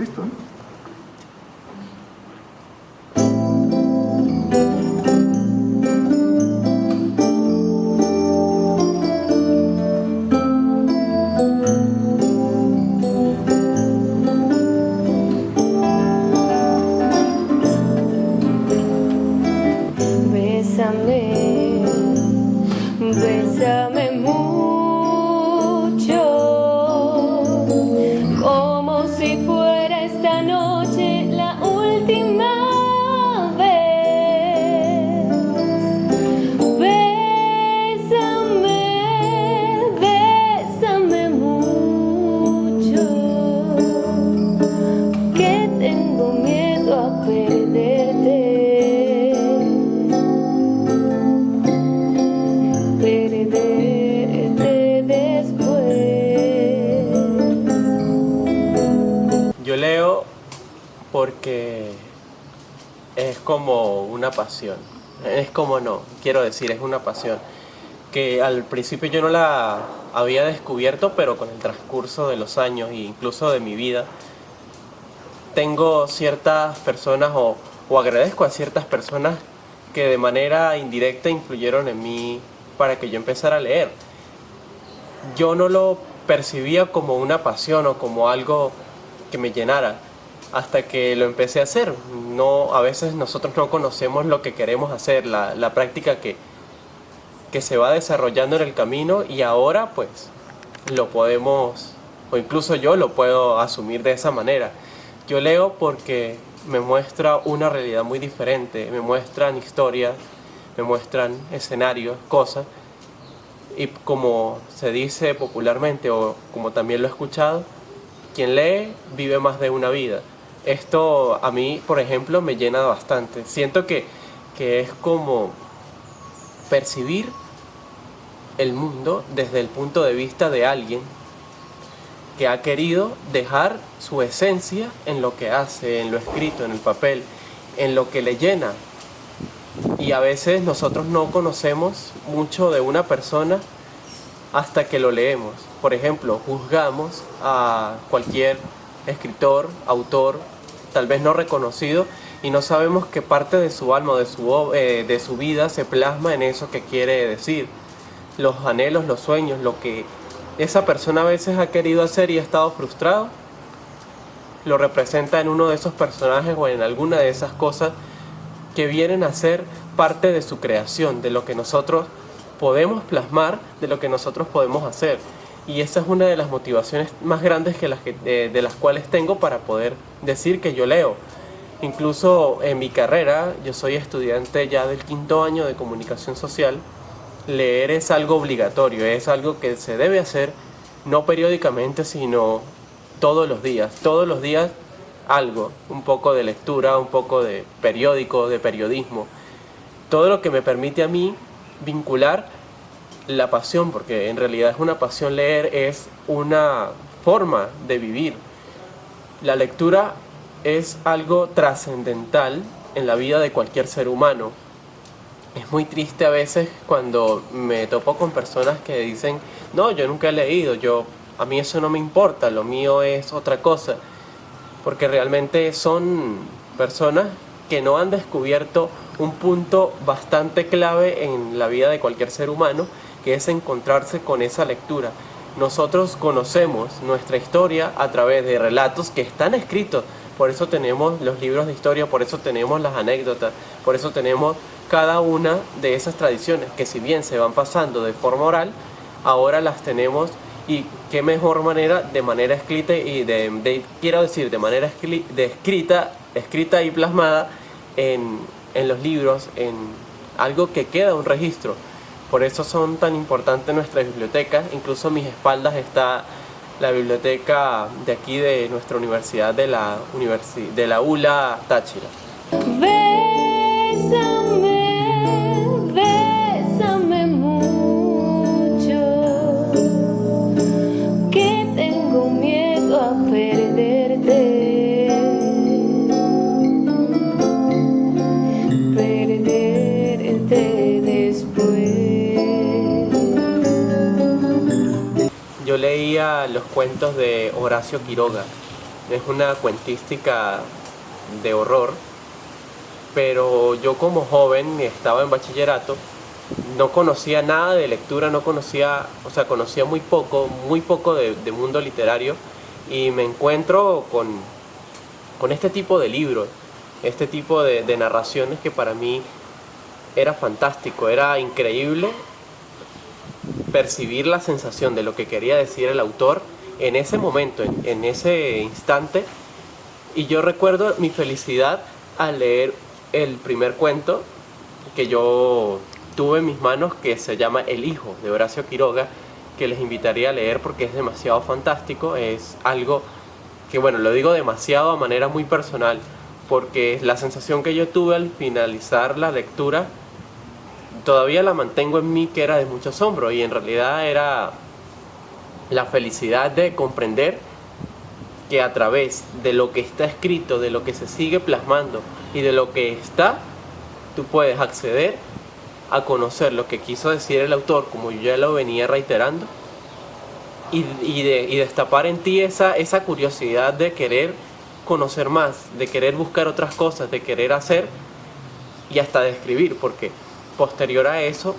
Listo, ¿no? Bésame, bésame mucho, como si fuera esta noche la última vez. Bésame, bésame mucho, que tengo miedo a perderte. Yo leo porque es como una pasión. Es como no, quiero decir, es una pasión que al principio yo no la había descubierto, pero con el transcurso de los años e incluso de mi vida, tengo ciertas personas o agradezco a ciertas personas que de manera indirecta influyeron en mí para que yo empezara a leer. Yo no lo percibía como una pasión o como algo que me llenara hasta que lo empecé a hacer. No, a veces nosotros no conocemos lo que queremos hacer, la práctica que se va desarrollando en el camino, y ahora pues lo podemos, o incluso yo lo puedo asumir de esa manera. Yo leo porque me muestra una realidad muy diferente, me muestran historias, me muestran escenarios, cosas, y como se dice popularmente, o como también lo he escuchado, quien lee vive más de una vida. Esto a mí, por ejemplo, me llena bastante. Siento que es como percibir el mundo desde el punto de vista de alguien que ha querido dejar su esencia en lo que hace, en lo escrito, en el papel, en lo que le llena. Y a veces nosotros no conocemos mucho de una persona hasta que lo leemos. Por ejemplo, juzgamos a cualquier escritor, autor, tal vez no reconocido, y no sabemos qué parte de su alma, de su vida se plasma en eso que quiere decir. Los anhelos, los sueños, lo que esa persona a veces ha querido hacer y ha estado frustrado, lo representa en uno de esos personajes o en alguna de esas cosas que vienen a ser parte de su creación, de lo que nosotros podemos plasmar, de lo que nosotros podemos hacer. Y esa es una de las motivaciones más grandes de las cuales tengo para poder decir que yo leo. Incluso en mi carrera, yo soy estudiante ya del 5º año de comunicación social. Leer es algo obligatorio, es algo que se debe hacer no periódicamente, sino todos los días. Todos los días algo, un poco de lectura, un poco de periódico, de periodismo. Todo lo que me permite a mí vincular la pasión, porque en realidad es una pasión leer, es una forma de vivir. La lectura es algo trascendental en la vida de cualquier ser humano. Es muy triste a veces cuando me topo con personas que dicen, no, yo nunca he leído, a mí eso no me importa, lo mío es otra cosa. Porque realmente son personas que no han descubierto un punto bastante clave en la vida de cualquier ser humano, que es encontrarse con esa lectura. Nosotros conocemos nuestra historia a través de relatos que están escritos, por eso tenemos los libros de historia, por eso tenemos las anécdotas, por eso tenemos cada una de esas tradiciones que, si bien se van pasando de forma oral, ahora las tenemos. Y qué mejor manera, de manera escrita y de manera escrita y plasmada en los libros, en algo que queda un registro. Por eso son tan importantes nuestras bibliotecas. Incluso a mis espaldas está la biblioteca de aquí de nuestra universidad, de la ULA Táchira. Bésame, bésame mucho, que tengo miedo a perderte, perderte después. Yo leía los cuentos de Horacio Quiroga. es una cuentística de horror, pero yo como joven estaba en bachillerato, no conocía nada de lectura, no conocía, o sea, conocía muy poco de mundo literario, y me encuentro con este tipo de libros, este tipo de narraciones que para mí era fantástico, era increíble percibir la sensación de lo que quería decir el autor en ese momento, en ese instante. Y yo recuerdo mi felicidad al leer el primer cuento que yo tuve en mis manos, que se llama El Hijo, de Horacio Quiroga, que les invitaría a leer porque es demasiado fantástico. Es algo que, bueno, lo digo demasiado a manera muy personal, porque la sensación que yo tuve al finalizar la lectura todavía la mantengo en mí, que era de mucho asombro, y en realidad era la felicidad de comprender que a través de lo que está escrito, de lo que se sigue plasmando y de lo que está, tú puedes acceder a conocer lo que quiso decir el autor, como yo ya lo venía reiterando, y destapar en ti esa curiosidad de querer conocer más, de querer buscar otras cosas, de querer hacer y hasta de escribir, porque posterior a eso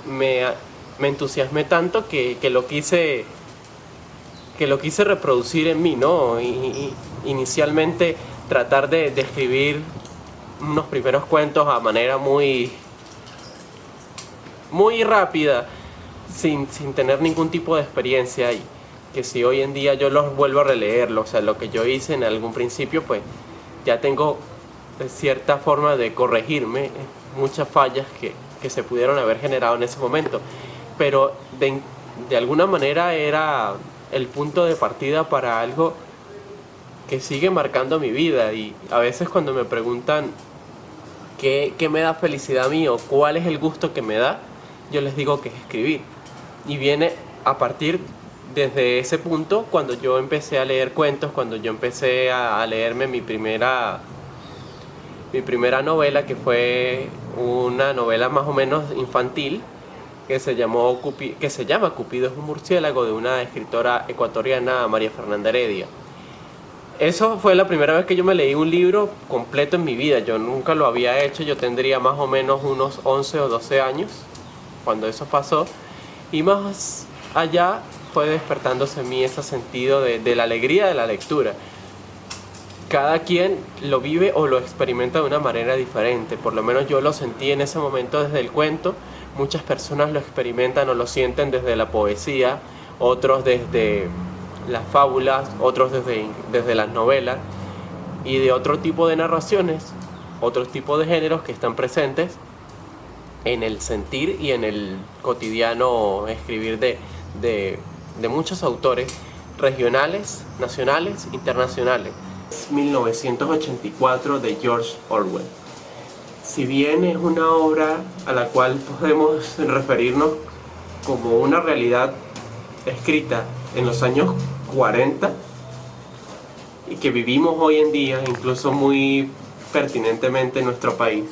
me entusiasmé tanto que lo quise reproducir en mí, ¿no? Y inicialmente tratar de escribir unos primeros cuentos a manera muy rápida, sin tener ningún tipo de experiencia, y que si hoy en día yo los vuelvo a releerlo, o sea, lo que yo hice en algún principio, pues ya tengo cierta forma de corregirme muchas fallas que se pudieron haber generado en ese momento, pero de alguna manera era el punto de partida para algo que sigue marcando mi vida. Y a veces cuando me preguntan qué me da felicidad a mí o cuál es el gusto que me da, yo les digo que es escribir. Y viene a partir desde ese punto, cuando yo empecé a leer cuentos, cuando yo empecé a leerme mi primera novela, que fue una novela más o menos infantil, que se llama Cupido es un murciélago, de una escritora ecuatoriana, María Fernanda Heredia. Eso fue la primera vez que yo me leí un libro completo en mi vida. Yo nunca lo había hecho. Yo tendría más o menos unos 11 o 12 años cuando eso pasó, y más allá fue despertándose en mí ese sentido de la alegría de la lectura. Cada quien lo vive o lo experimenta de una manera diferente. Por lo menos yo lo sentí en ese momento desde el cuento. Muchas personas lo experimentan o lo sienten desde la poesía, otros desde las fábulas, otros desde las novelas, y de otro tipo de narraciones, otros tipos de géneros que están presentes en el sentir y en el cotidiano escribir de muchos autores regionales, nacionales, internacionales. 1984 de George Orwell. Si bien es una obra a la cual podemos referirnos como una realidad escrita en los años 40 y que vivimos hoy en día, incluso muy pertinentemente en nuestro país,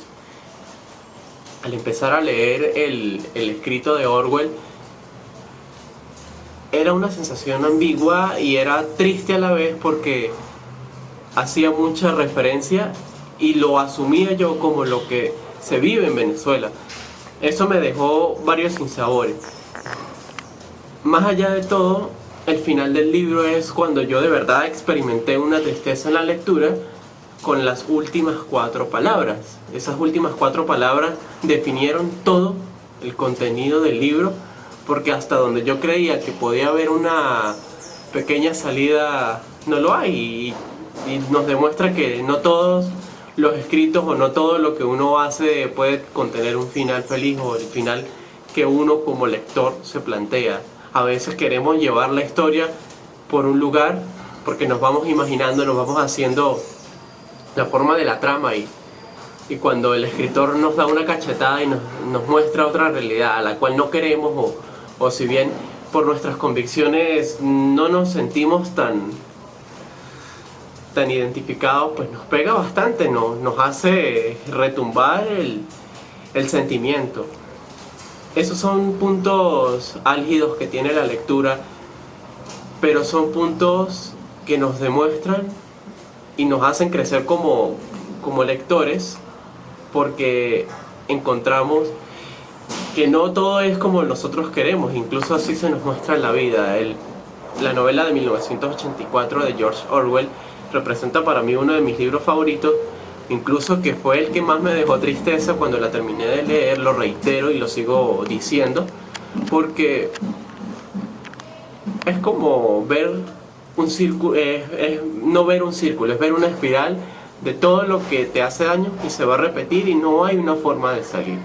al empezar a leer el escrito de Orwell, era una sensación ambigua y era triste a la vez, porque hacía mucha referencia y lo asumía yo como lo que se vive en Venezuela. Eso me dejó varios sinsabores. Más allá de todo, el final del libro es cuando yo de verdad experimenté una tristeza en la lectura, con las últimas 4 palabras. Esas últimas 4 palabras definieron todo el contenido del libro, porque hasta donde yo creía que podía haber una pequeña salida, no lo hay, y nos demuestra que no todos los escritos o no todo lo que uno hace puede contener un final feliz o el final que uno como lector se plantea. A veces queremos llevar la historia por un lugar porque nos vamos imaginando, nos vamos haciendo la forma de la trama, y cuando el escritor nos da una cachetada y nos muestra otra realidad a la cual no queremos, o si bien por nuestras convicciones no nos sentimos tan identificados, pues nos pega bastante, nos hace retumbar el sentimiento. Esos son puntos álgidos que tiene la lectura, pero son puntos que nos demuestran y nos hacen crecer como lectores, porque encontramos que no todo es como nosotros queremos, incluso así se nos muestra en la vida. La novela de 1984 de George Orwell representa para mí uno de mis libros favoritos, incluso que fue el que más me dejó tristeza cuando la terminé de leer. Lo reitero y lo sigo diciendo, porque es como ver un círculo, no ver un círculo, es ver una espiral de todo lo que te hace daño y se va a repetir y no hay una forma de salir.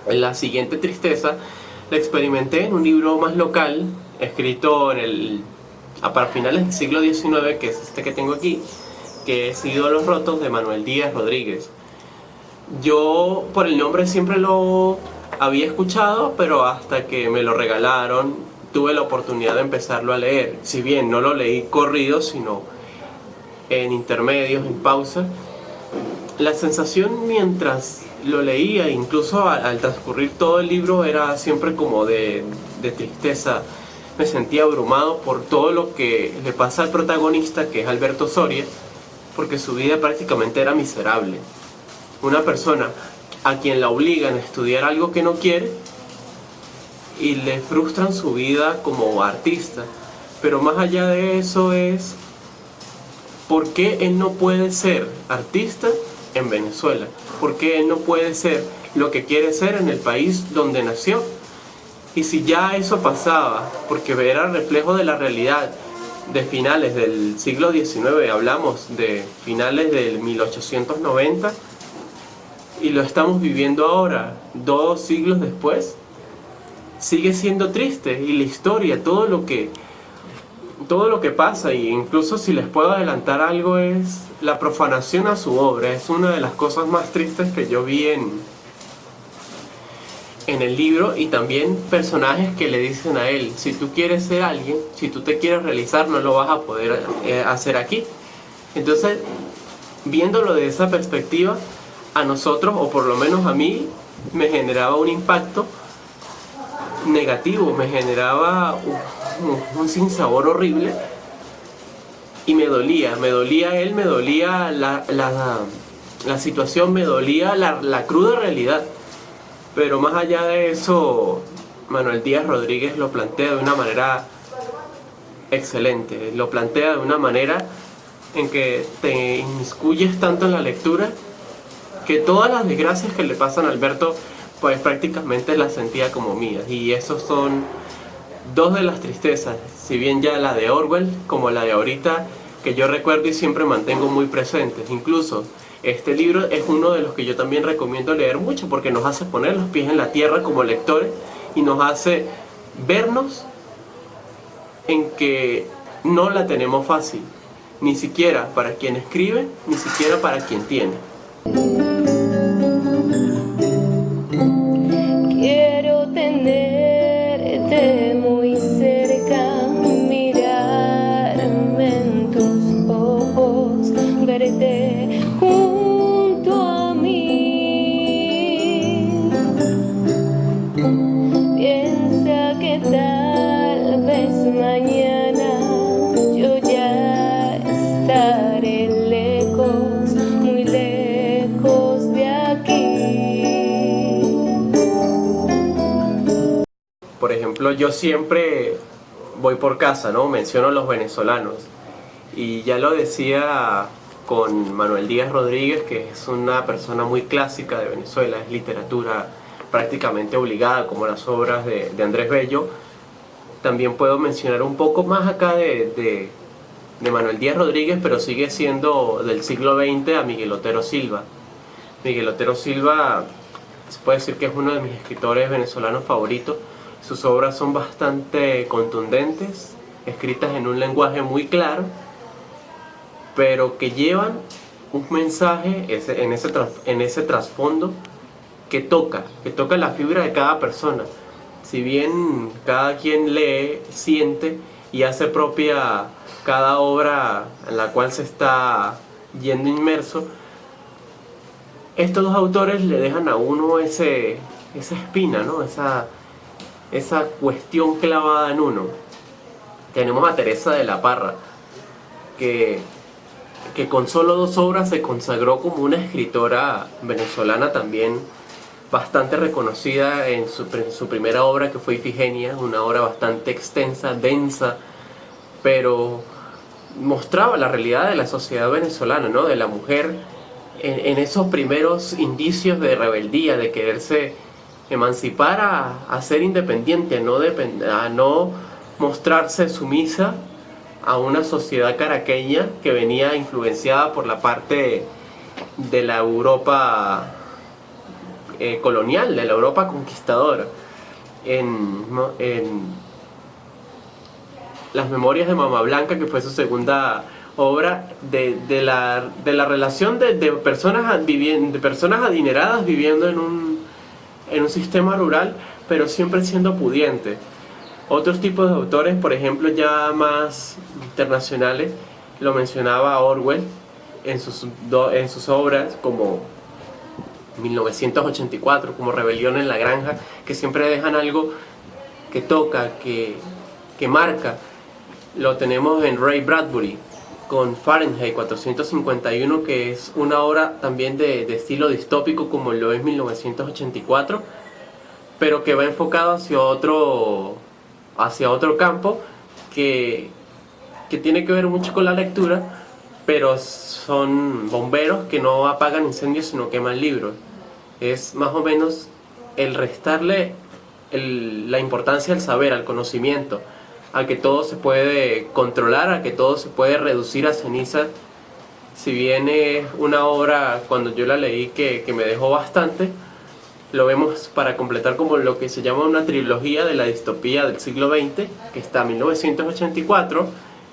La siguiente tristeza la experimenté en un libro más local, escrito para finales del siglo XIX, que es este que tengo aquí, que es Ídolos Rotos, de Manuel Díaz Rodríguez. Yo por el nombre siempre lo había escuchado, pero hasta que me lo regalaron tuve la oportunidad de empezarlo a leer. Si bien no lo leí corrido, sino en intermedios, en pausa, la sensación mientras lo leía, incluso al transcurrir todo el libro, era siempre como de tristeza. Me sentía abrumado por todo lo que le pasa al protagonista, que es Alberto Soria, porque su vida prácticamente era miserable. Una persona a quien la obligan a estudiar algo que no quiere y le frustran su vida como artista. Pero más allá de eso es ¿por qué él no puede ser artista en Venezuela? ¿Por qué él no puede ser lo que quiere ser en el país donde nació? Y si ya eso pasaba, porque era reflejo de la realidad de finales del siglo XIX, hablamos de finales del 1890, y lo estamos viviendo ahora, 2 siglos después, sigue siendo triste. Y la historia, todo lo que pasa, y incluso si les puedo adelantar algo, es la profanación a su obra. Es una de las cosas más tristes que yo vi en el libro, y también personajes que le dicen a él: si tú quieres ser alguien, si tú te quieres realizar, no lo vas a poder hacer aquí. Entonces, viéndolo de esa perspectiva, a nosotros, o por lo menos a mí, me generaba un impacto negativo, me generaba un sinsabor horrible, y me dolía él, me dolía la situación, me dolía la cruda realidad. Pero más allá de eso, Manuel Díaz Rodríguez lo plantea de una manera excelente, lo plantea de una manera en que te inmiscuyes tanto en la lectura que todas las desgracias que le pasan a Alberto, pues prácticamente las sentía como mías. Y esos son 2 de las tristezas, si bien ya la de Orwell como la de ahorita, que yo recuerdo y siempre mantengo muy presentes. Incluso este libro es uno de los que yo también recomiendo leer mucho, porque nos hace poner los pies en la tierra como lectores y nos hace vernos en que no la tenemos fácil, ni siquiera para quien escribe, ni siquiera para quien tiene. Quiero tenerte muy cerca, mirarme en tus ojos, verte junto a mí. Piensa que tal vez mañana yo ya estaré lejos, muy lejos de aquí. Por ejemplo, yo siempre voy por casa, ¿no? Menciono a los venezolanos. Y ya lo decía con Manuel Díaz Rodríguez, que es una persona muy clásica de Venezuela, es literatura prácticamente obligada, como las obras de Andrés Bello. También puedo mencionar un poco más acá de Manuel Díaz Rodríguez, pero sigue siendo del siglo XX, a Miguel Otero Silva. Miguel Otero Silva se puede decir que es uno de mis escritores venezolanos favoritos. Sus obras son bastante contundentes, escritas en un lenguaje muy claro, pero que llevan un mensaje en ese trasfondo que toca la fibra de cada persona. Si bien cada quien lee, siente y hace propia cada obra en la cual se está yendo inmerso, estos 2 autores le dejan a uno esa espina, ¿no? Esa cuestión clavada en uno. Tenemos a Teresa de la Parra, que con solo 2 obras se consagró como una escritora venezolana también bastante reconocida en su primera obra, que fue Ifigenia, una obra bastante extensa, densa, pero mostraba la realidad de la sociedad venezolana, ¿no? De la mujer en esos primeros indicios de rebeldía, de quererse emancipar a ser independiente, a no mostrarse sumisa a una sociedad caraqueña que venía influenciada por la parte de la Europa colonial, de la Europa conquistadora. En Las Memorias de Mamá Blanca, que fue su segunda obra, de la relación de personas adineradas viviendo en un sistema rural, pero siempre siendo pudientes. Otros tipos de autores, por ejemplo, ya más internacionales, lo mencionaba Orwell en sus obras como 1984, como Rebelión en la Granja, que siempre dejan algo que toca, que marca. Lo tenemos en Ray Bradbury con Fahrenheit 451, que es una obra también de estilo distópico como lo es 1984, pero que va enfocado hacia otro campo que tiene que ver mucho con la lectura, pero son bomberos que no apagan incendios sino queman libros. Es más o menos el restarle la importancia al saber, al conocimiento, a que todo se puede controlar, a que todo se puede reducir a cenizas. Si bien es una obra, cuando yo la leí, que me dejó bastante, lo vemos para completar como lo que se llama una trilogía de la distopía del siglo XX, que está 1984,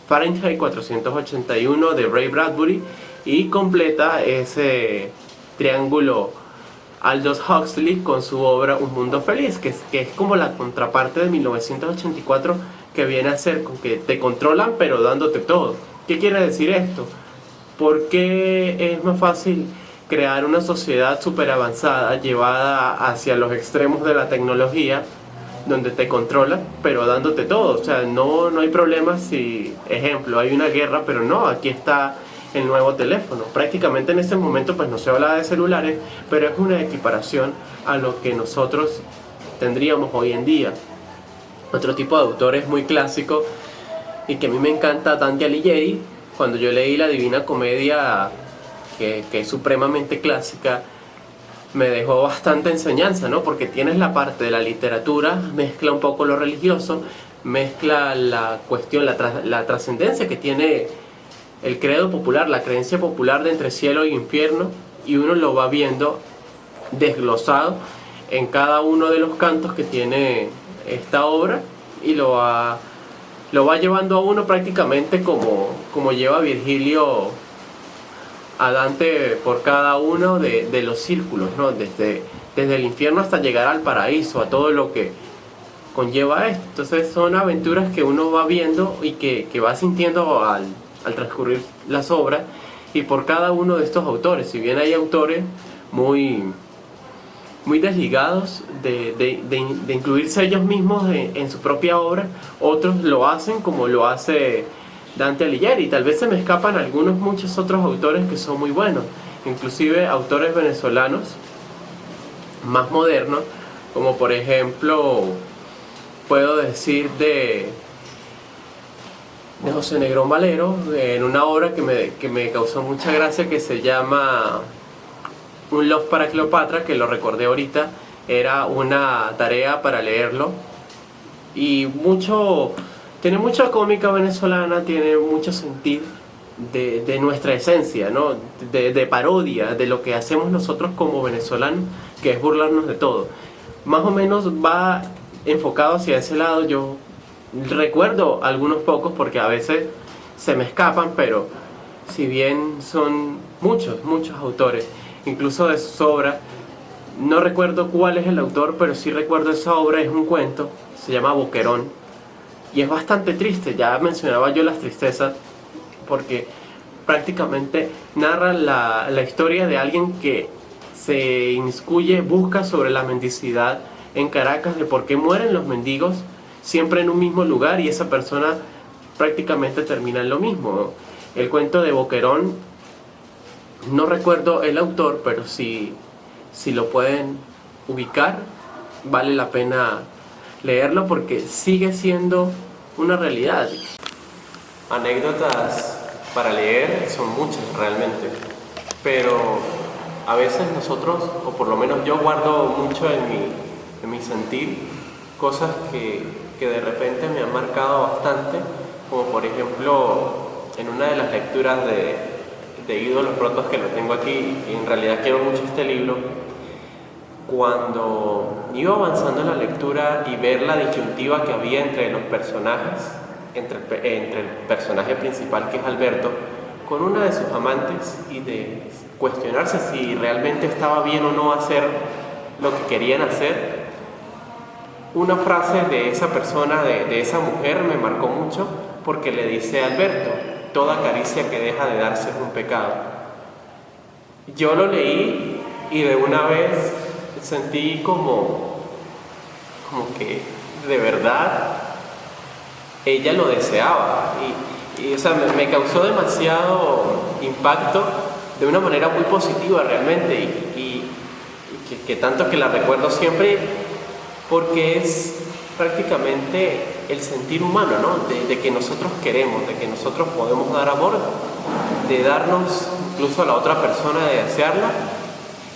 Fahrenheit 481 de Ray Bradbury, y completa ese triángulo Aldous Huxley con su obra Un Mundo Feliz, que es como la contraparte de 1984, que viene a ser con que te controlan pero dándote todo. ¿Qué quiere decir esto? Porque es más fácil crear una sociedad súper avanzada, llevada hacia los extremos de la tecnología, donde te controlan, pero dándote todo. O sea, no hay problema si, ejemplo, hay una guerra, pero no, aquí está el nuevo teléfono. Prácticamente en este momento pues no se habla de celulares, pero es una equiparación a lo que nosotros tendríamos hoy en día. Otro tipo de autores muy clásico y que a mí me encanta, Dante Alighieri. Cuando yo leí La Divina Comedia, que es supremamente clásica, me dejó bastante enseñanza, ¿no? Porque tienes la parte de la literatura, mezcla un poco lo religioso, mezcla la cuestión, la trascendencia que tiene el credo popular, la creencia popular de entre cielo y infierno, y uno lo va viendo desglosado en cada uno de los cantos que tiene esta obra, y lo va llevando a uno prácticamente como lleva Virgilio a Dante por cada uno de los círculos, ¿no? Desde el infierno hasta llegar al paraíso, a todo lo que conlleva esto. Entonces son aventuras que uno va viendo y que va sintiendo al transcurrir las obras, y por cada uno de estos autores. Si bien hay autores muy desligados de incluirse ellos mismos en su propia obra, otros lo hacen como lo hace Dante Alighieri. Tal vez se me escapan muchos otros autores que son muy buenos, inclusive autores venezolanos más modernos, como por ejemplo puedo decir de José Negrón Valero, en una obra que me causó mucha gracia, que se llama Un Love para Cleopatra, que lo recordé ahorita. Era una tarea para leerlo, y tiene mucha cómica venezolana, tiene mucho sentido de nuestra esencia, ¿no? De parodia de lo que hacemos nosotros como venezolanos, que es burlarnos de todo. Más o menos va enfocado hacia ese lado. Yo recuerdo algunos pocos porque a veces se me escapan, pero si bien son muchos autores, incluso de sus obras, no recuerdo cuál es el autor, pero sí recuerdo esa obra. Es un cuento, se llama Boquerón, y es bastante triste. Ya mencionaba yo las tristezas, porque prácticamente narra la historia de alguien que se inmiscuye, busca sobre la mendicidad en Caracas, de por qué mueren los mendigos siempre en un mismo lugar, y esa persona prácticamente termina en lo mismo, ¿no? El cuento de Boquerón, no recuerdo el autor, pero si lo pueden ubicar, vale la pena leerlo porque sigue siendo una realidad. Anécdotas para leer son muchas realmente, pero a veces nosotros, o por lo menos yo, guardo mucho en mi sentir cosas que de repente me han marcado bastante, como por ejemplo en una de las lecturas de Ídolos Rotos, que lo tengo aquí, y en realidad quiero mucho este libro. Cuando iba avanzando en la lectura y ver la disyuntiva que había entre los personajes, entre el personaje principal, que es Alberto, con una de sus amantes, y de cuestionarse si realmente estaba bien o no hacer lo que querían hacer, una frase de esa persona, de esa mujer, me marcó mucho, porque le dice a Alberto: toda caricia que deja de darse es un pecado. Yo lo leí y de una vez sentí como que de verdad ella lo deseaba, y o sea, me causó demasiado impacto de una manera muy positiva realmente, y que tanto que la recuerdo siempre, porque es prácticamente el sentir humano, ¿no? De que nosotros queremos, de que nosotros podemos dar amor, de darnos incluso a la otra persona, de desearla,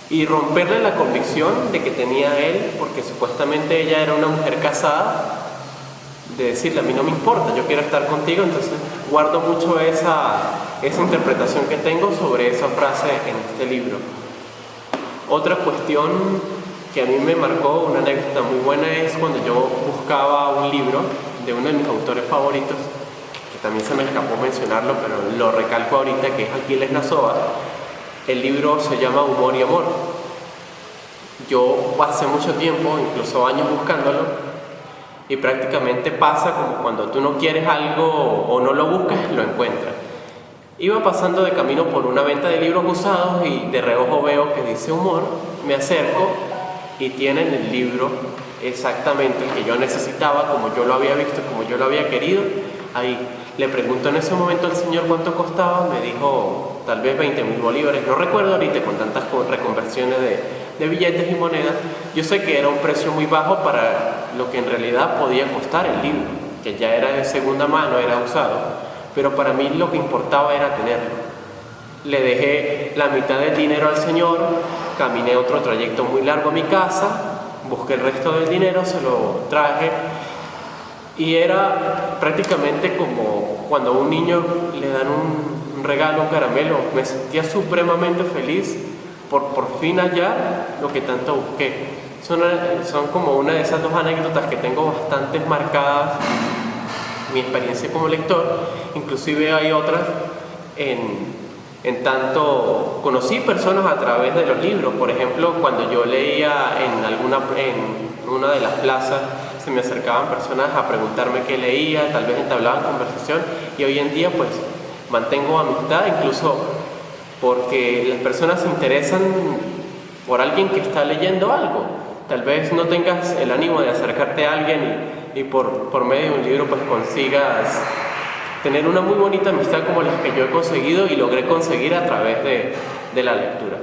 y romperle la convicción de que tenía él, porque supuestamente ella era una mujer casada, de decirle: a mí no me importa, yo quiero estar contigo. Entonces guardo mucho esa interpretación que tengo sobre esa frase en este libro. Otra cuestión que a mí me marcó, una anécdota muy buena, es cuando yo buscaba un libro de uno de mis autores favoritos, que también se me escapó mencionarlo, pero lo recalco ahorita, que es Aquiles Nazoa. El libro se llama Humor y Amor. Yo pasé mucho tiempo, incluso años, buscándolo, y prácticamente pasa como cuando tú no quieres algo o no lo buscas, lo encuentras. Iba pasando de camino por una venta de libros usados y de reojo veo que dice humor, me acerco y tienen el libro exactamente el que yo necesitaba, como yo lo había visto, como yo lo había querido. Ahí le pregunto en ese momento al señor cuánto costaba, me dijo tal vez 20.000 bolívares, no recuerdo ahorita, con tantas reconversiones de billetes y monedas. Yo sé que era un precio muy bajo para lo que en realidad podía costar el libro, que ya era de segunda mano, era usado, pero para mí lo que importaba era tenerlo. Le dejé la mitad del dinero al señor, caminé otro trayecto muy largo a mi casa, busqué el resto del dinero, se lo traje, y era prácticamente como cuando a un niño le dan un regalo, un caramelo. Me sentía supremamente feliz por fin hallar lo que tanto busqué. Son como una de esas dos anécdotas que tengo bastante marcadas mi experiencia como lector. Inclusive hay otras en tanto conocí personas a través de los libros. Por ejemplo, cuando yo leía en una de las plazas, se me acercaban personas a preguntarme qué leía, tal vez entablaban conversación, y hoy en día pues mantengo amistad, incluso porque las personas se interesan por alguien que está leyendo algo. Tal vez no tengas el ánimo de acercarte a alguien y por medio de un libro pues consigas tener una muy bonita amistad como las que yo he conseguido y logré conseguir a través de la lectura.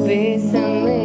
Bésame.